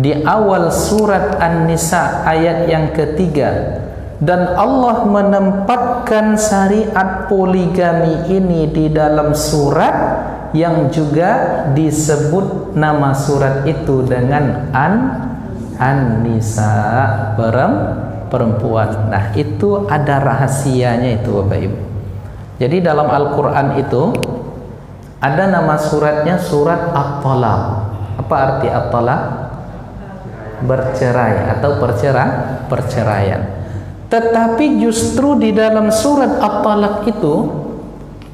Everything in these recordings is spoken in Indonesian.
di awal surat An-Nisa ayat yang ketiga, dan Allah menempatkan syariat poligami ini di dalam surat yang juga disebut nama surat itu dengan An-Nisa, perempuan. Nah, itu ada rahasianya itu Bapak Ibu. Jadi dalam Al-Quran itu ada nama suratnya surat At-Talaq. Apa arti At-Talaq? Bercerai atau perceraian. Tetapi justru di dalam surat At-Talaq itu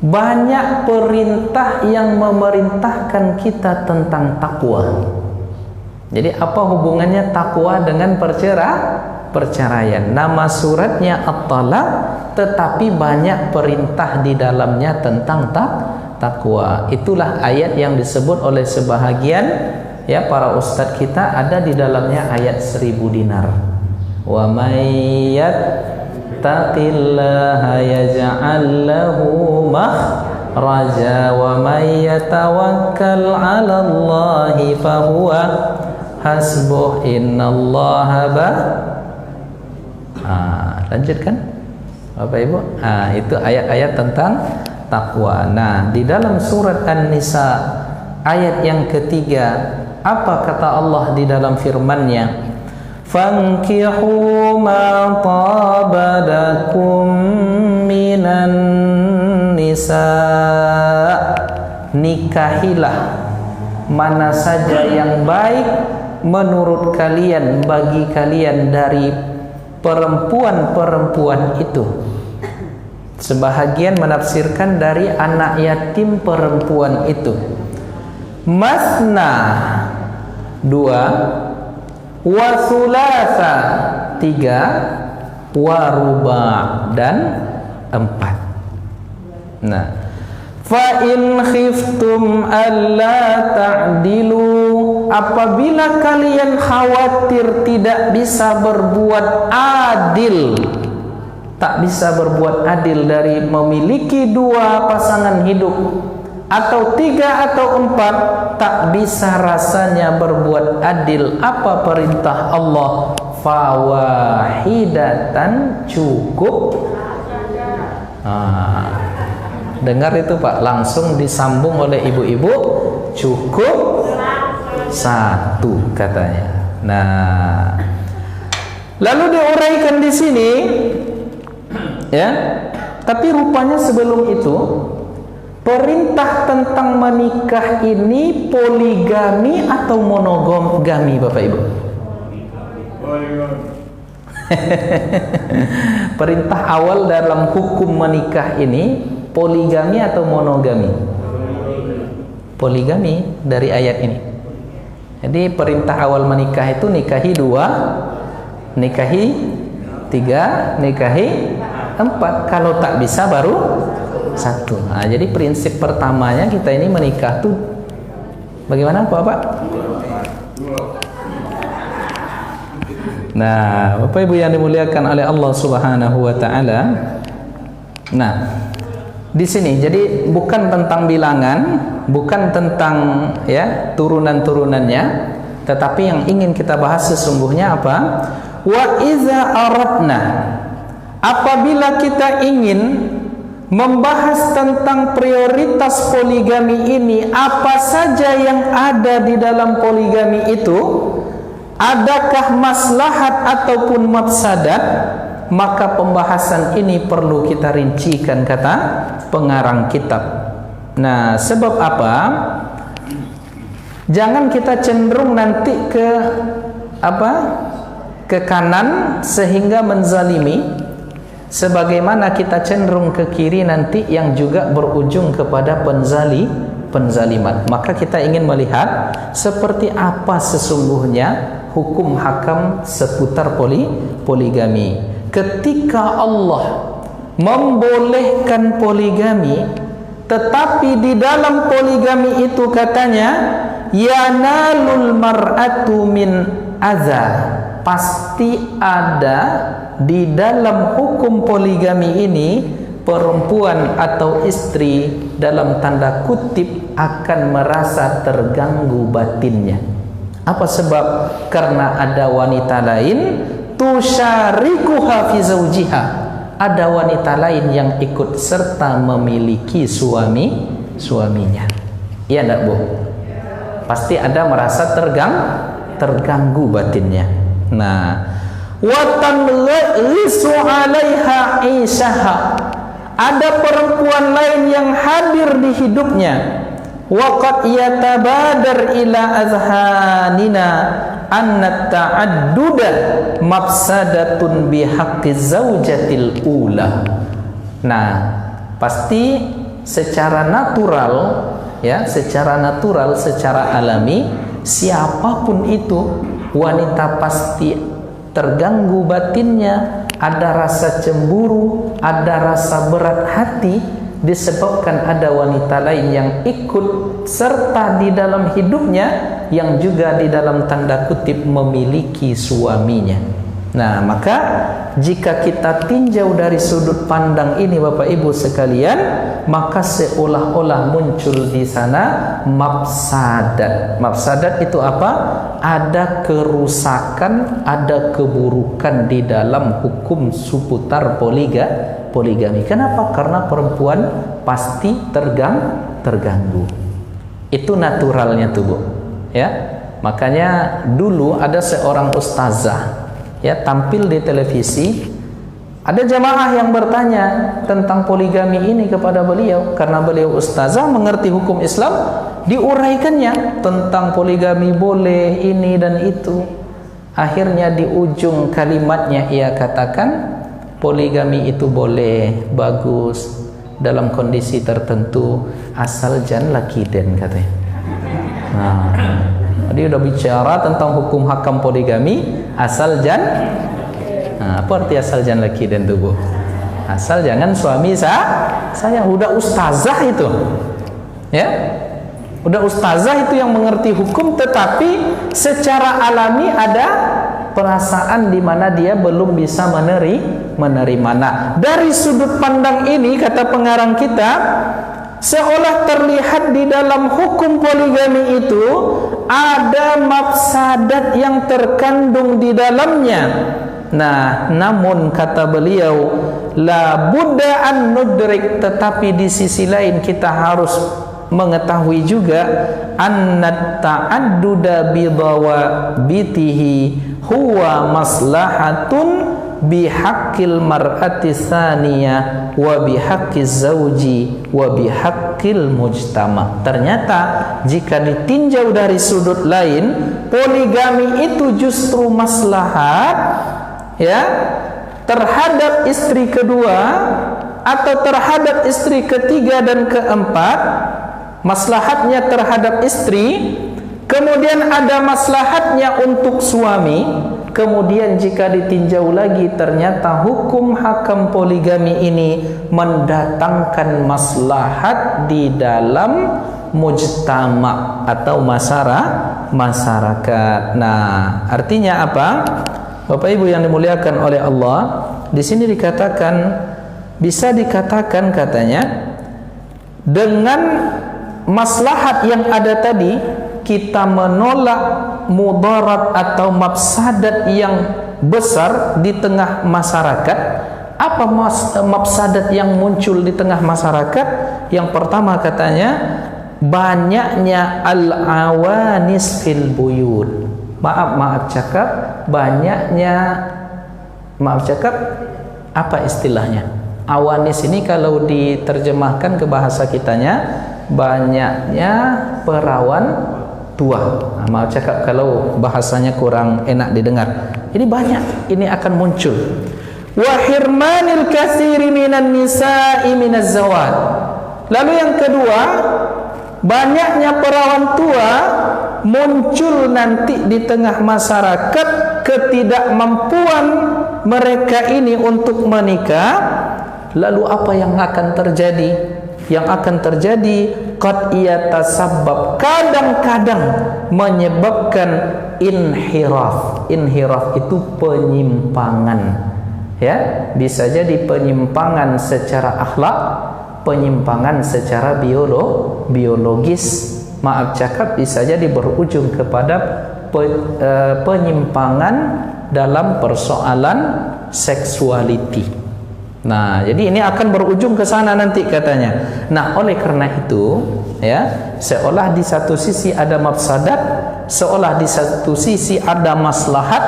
banyak perintah yang memerintahkan kita tentang takwa. Jadi apa hubungannya takwa dengan perceraian? Nama suratnya At-Talaq, tetapi banyak perintah di dalamnya tentang takwa. Itulah ayat yang disebut oleh sebahagian para ustadz kita, ada di dalamnya ayat 1000 dinar. Wa may yattaqillaha yaj'al lahu makhraja wa may yatawakkal 'ala Allahi fahuwa hasbuh innallaha lanjutkan Bapak Ibu. Itu ayat-ayat tentang takwa. Nah, di dalam surat An-Nisa ayat yang ketiga, apa kata Allah di dalam firman-Nya? Fankihu ma taba lakum minan nisa. Nikahilah mana saja yang baik menurut kalian, bagi kalian dari perempuan-perempuan itu. Sebahagian menafsirkan dari anak yatim perempuan itu. Masna 2, wa thulatha 3, wa ruba' dan 4. Nah, fa in khiftum alla ta'dilu, apabila kalian khawatir tidak bisa berbuat adil, tak bisa berbuat adil dari memiliki 2 pasangan hidup, atau 3 atau 4, tak bisa rasanya berbuat adil, apa perintah Allah? Fawahidatan, cukup. Dengar itu Pak, langsung disambung oleh ibu-ibu, cukup 1 katanya. Nah, lalu diuraikan di sini tapi rupanya sebelum itu perintah tentang menikah ini poligami atau monogami Bapak Ibu? Perintah awal dalam hukum menikah ini poligami atau monogami? Poligami dari ayat ini. Jadi perintah awal menikah itu nikahi 2, nikahi 3, nikahi 4. Kalau tak bisa baru 1. Nah, jadi prinsip pertamanya kita ini menikah tuh bagaimana Bapak? Nah, Bapak Ibu yang dimuliakan oleh Allah Subhanahu wa taala. Nah, di sini jadi bukan tentang bilangan, bukan tentang turunan-turunannya, tetapi yang ingin kita bahas sesungguhnya apa? Wa iza aradna, apabila kita ingin membahas tentang prioritas poligami ini, apa saja yang ada di dalam poligami itu, adakah maslahat ataupun mafsadat, maka pembahasan ini perlu kita rincikan, kata pengarang kitab. Nah, sebab apa? Jangan kita cenderung nanti ke kanan sehingga menzalimi, sebagaimana kita cenderung ke kiri nanti yang juga berujung kepada penzaliman. Maka kita ingin melihat seperti apa sesungguhnya hukum hakam seputar poligami. Ketika Allah membolehkan poligami, tetapi di dalam poligami itu katanya yanalul mar'atu min adza, pasti ada di dalam hukum poligami ini perempuan atau istri dalam tanda kutip akan merasa terganggu batinnya. Apa sebab? Karena ada wanita lain tusyarikuha fi zawjiha, ada wanita lain yang ikut serta memiliki suaminya. Iya enggak, Bu? Pasti ada merasa terganggu batinnya. Nah, wa tanghisu 'alaiha 'ishaha, ada perempuan lain yang hadir di hidupnya. Wa qad yatabadar ila azhanina anna ta'adduda mafsadatun bihaqqi zaujatil ula. Nah, pasti secara natural, ya, secara natural, secara alami, siapapun itu wanita pasti terganggu batinnya, ada rasa cemburu, ada rasa berat hati disebabkan ada wanita lain yang ikut serta di dalam hidupnya, yang juga di dalam tanda kutip memiliki suaminya. Nah, maka jika kita tinjau dari sudut pandang ini Bapak Ibu sekalian, maka seolah-olah muncul di sana mafsadat. Mafsadat itu apa? Ada kerusakan, ada keburukan di dalam hukum seputar poligami. Kenapa? Karena perempuan pasti terganggu. Itu naturalnya tuh, Bu. Ya. Makanya dulu ada seorang ustazah, ya, tampil di televisi. Ada jamaah yang bertanya tentang poligami ini kepada beliau, karena beliau ustazah mengerti hukum Islam, diuraikannya tentang poligami boleh ini dan itu. Akhirnya di ujung kalimatnya ia katakan, poligami itu boleh, bagus dalam kondisi tertentu, asal jangan lakiden, katanya. Nah, dia udah bicara tentang hukum hakam poligami, asal jangan. Nah, apa arti asal jangan lakiden tuh, Bu? Asal jangan suami saya udah ustazah itu, ya. Udah ustazah itu yang mengerti hukum, tetapi secara alami ada perasaan di mana dia belum bisa menerima. Nah, dari sudut pandang ini, kata pengarang kita, seolah terlihat di dalam hukum poligami itu ada mafsadat yang terkandung di dalamnya. Nah, namun kata beliau, la budda an nudrik, tetapi di sisi lain kita harus mengetahui juga annat ta'adduda bidawabitihi huwa maslahatun bihaqqil mar'ati tsaniyah wa bihaqqiz zauji wa bihaqqil mujtama. Ternyata jika ditinjau dari sudut lain, poligami itu justru maslahat, ya, terhadap istri kedua atau terhadap istri ketiga dan keempat. Maslahatnya terhadap istri, kemudian ada maslahatnya untuk suami. Kemudian jika ditinjau lagi, ternyata hukum hakam poligami ini mendatangkan maslahat di dalam mujtama atau masyarakat. Nah, artinya apa? Bapak Ibu yang dimuliakan oleh Allah, di sini dikatakan, bisa dikatakan katanya, dengan maslahat yang ada tadi, kita menolak mudarat atau mafsadat yang besar di tengah masyarakat. Apa mafsadat yang muncul di tengah masyarakat? Yang pertama katanya, banyaknya al-awanis fil buyut. Maaf cakap, apa istilahnya? Awanis ini kalau diterjemahkan ke bahasa kitanya, banyaknya perawan tua. Nah, maaf cakap kalau bahasanya kurang enak didengar. Ini banyak, ini akan muncul. Wa hirmanil katsiri minan nisa'i minaz zawad. Lalu yang kedua, banyaknya perawan tua muncul nanti di tengah masyarakat, ketidakmampuan mereka ini untuk menikah. Lalu apa yang akan terjadi? Yang akan terjadi, qad yatasabbab, kadang-kadang menyebabkan inhiraf. Inhiraf itu penyimpangan, ya, bisa jadi penyimpangan secara akhlak, penyimpangan secara biologis. Maaf cakap, bisa jadi berujung kepada penyimpangan dalam persoalan seksualiti. Nah, jadi ini akan berujung ke sana nanti katanya. Nah, oleh karena itu, ya, seolah di satu sisi ada mafsadat, seolah di satu sisi ada maslahat.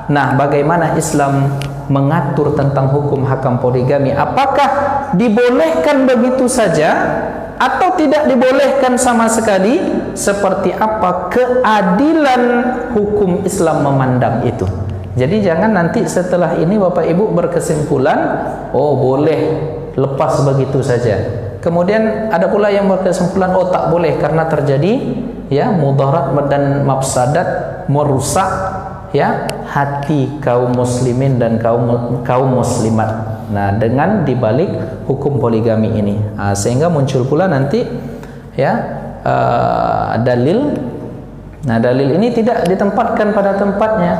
Nah, bagaimana Islam mengatur tentang hukum hakam poligami? Apakah dibolehkan begitu saja atau tidak dibolehkan sama sekali? Seperti apa keadilan hukum Islam memandang itu? Jadi jangan nanti setelah ini Bapak Ibu berkesimpulan, oh boleh lepas begitu saja. Kemudian ada pula yang berkesimpulan, oh tak boleh karena terjadi ya mudarat dan mafsadat, merusak ya hati kaum muslimin dan kaum muslimat. Nah, dengan dibalik hukum poligami ini, sehingga muncul pula nanti ya dalil. Nah, dalil ini tidak ditempatkan pada tempatnya.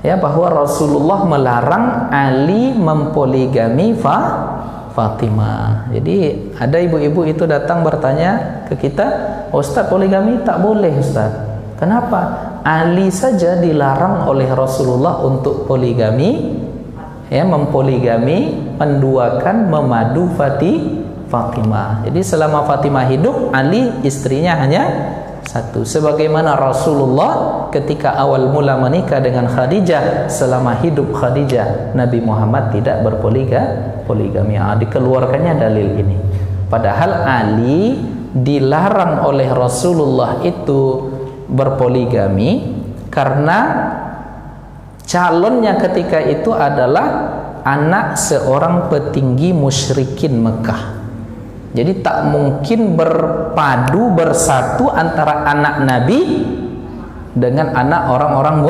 Ya, bahwa Rasulullah melarang Ali mempoligami Fatimah. Jadi ada ibu-ibu itu datang bertanya ke kita, Ustaz, poligami tak boleh Ustaz. Kenapa? Ali saja dilarang oleh Rasulullah untuk poligami, ya, mempoligami, menduakan, memadu Fatimah. Jadi selama Fatimah hidup, Ali istrinya hanya satu. Sebagaimana Rasulullah ketika awal mula menikah dengan Khadijah, selama hidup Khadijah, Nabi Muhammad tidak berpoligami. Dikeluarkannya dalil ini. Padahal Ali dilarang oleh Rasulullah itu berpoligami karena calonnya ketika itu adalah anak seorang petinggi musyrikin Mekah. Jadi tak mungkin bersatu antara anak Nabi dengan anak orang-orang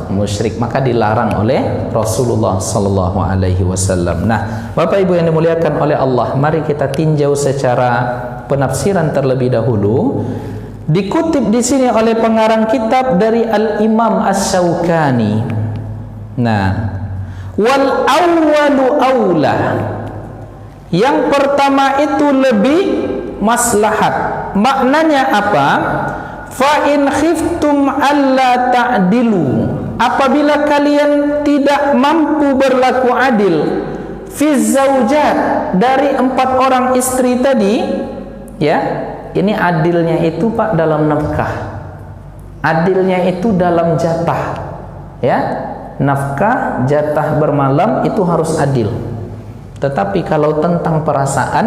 musyrik, maka dilarang oleh Rasulullah sallallahu alaihi wasallam. Nah, Bapak Ibu yang dimuliakan oleh Allah, mari kita tinjau secara penafsiran terlebih dahulu. Dikutip di sini oleh pengarang kitab dari Al-Imam Asy-Syaukani. Nah, wal awwalu aula. Yang pertama itu lebih maslahat. Maknanya apa? Fa in khiftum alla ta'dilu. Apabila kalian tidak mampu berlaku adil fi zaujat, dari 4 orang istri tadi, ya. Ini adilnya itu Pak dalam nafkah. Adilnya itu dalam jatah. Ya. Nafkah, jatah bermalam itu harus adil. Tetapi kalau tentang perasaan,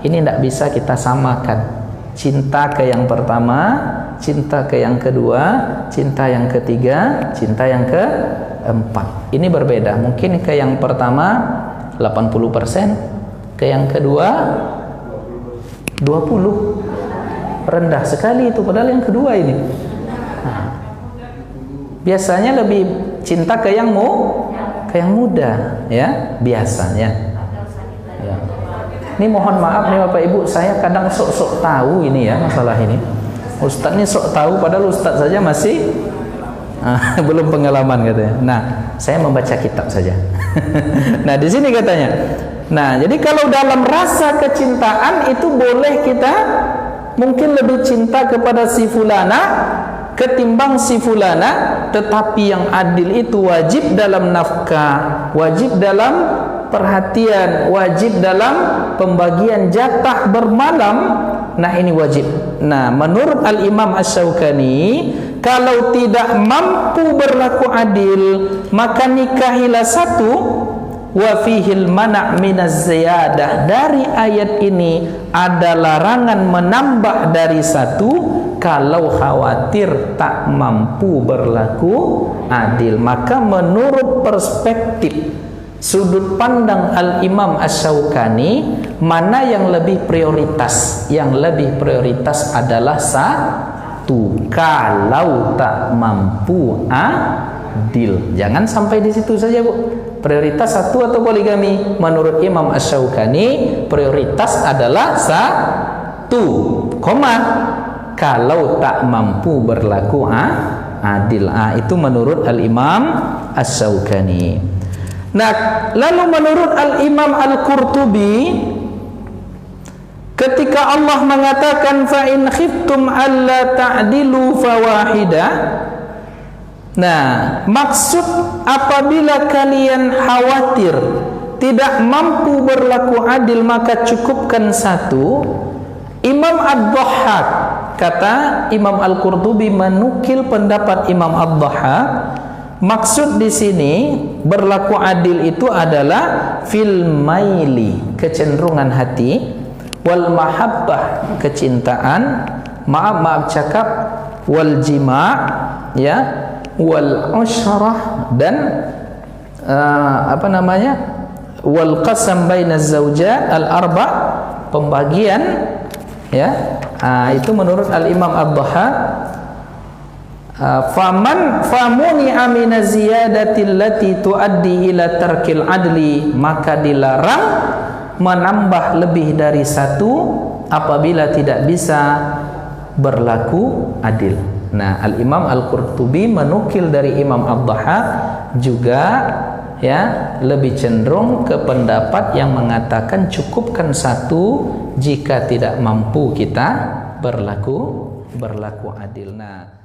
ini tidak bisa kita samakan. Cinta ke yang pertama, cinta ke yang kedua, cinta yang ketiga, cinta yang keempat. Ini berbeda. Mungkin ke yang pertama 80%, ke yang kedua 20%. Rendah sekali itu, padahal yang kedua ini. Biasanya lebih cinta ke yang muda, ya, biasanya. Ya. Ini mohon maaf nih Bapak Ibu, saya kadang sok-sok tahu ini ya masalah ini. Ustaz ini sok tahu, padahal Ustaz saja masih belum pengalaman katanya. Nah, saya membaca kitab saja. Nah, di sini katanya. Nah, jadi kalau dalam rasa kecintaan itu boleh kita mungkin lebih cinta kepada si fulana ketimbang si fulana, tetapi yang adil itu wajib dalam nafkah, wajib dalam perhatian, wajib dalam pembagian jatah bermalam. Nah, ini wajib. Nah, menurut Al-Imam Asy-Syaukani, kalau tidak mampu berlaku adil, maka nikahilah satu. Wa fihil mana' minaz ziyadah. Dari ayat ini ada larangan menambah dari satu kalau khawatir tak mampu berlaku adil. Maka menurut perspektif sudut pandang Al-Imam Asy-Syaukani, mana yang lebih prioritas? Yang lebih prioritas adalah satu kalau tak mampu adil. Jangan sampai di situ saja, Bu. Prioritas satu atau poligami? Menurut Imam Asy-Syaukani, prioritas adalah satu, kalau tak mampu berlaku adil. Itu menurut Al-Imam Asy-Syaukani. Nah, lalu menurut Al-Imam Al-Qurtubi, ketika Allah mengatakan fa in khiftum alla ta'dilu fawahidah, Nah, maksud apabila kalian khawatir tidak mampu berlaku adil maka cukupkan satu. Imam Ad-Dhahhak, kata Imam Al-Qurtubi menukil pendapat Imam Ad-Dhahhak, maksud di sini berlaku adil itu adalah fil maili, kecenderungan hati, wal mahabbah, kecintaan, maaf cakap, wal jima', ya, wal usyrah, dan wal qasam bainaz zawjat al arba', pembagian, ya. Itu menurut Al-Imam Ad-Dhahhak. Famuni'a minaz ziyadati allati tuaddi ila tarkil adli, maka dilarang menambah lebih dari satu apabila tidak bisa berlaku adil. Nah, Al-Imam Al-Qurtubi menukil dari Imam Ad-Dhahhak juga, ya, lebih cenderung ke pendapat yang mengatakan cukupkan satu jika tidak mampu kita berlaku adil. Nah,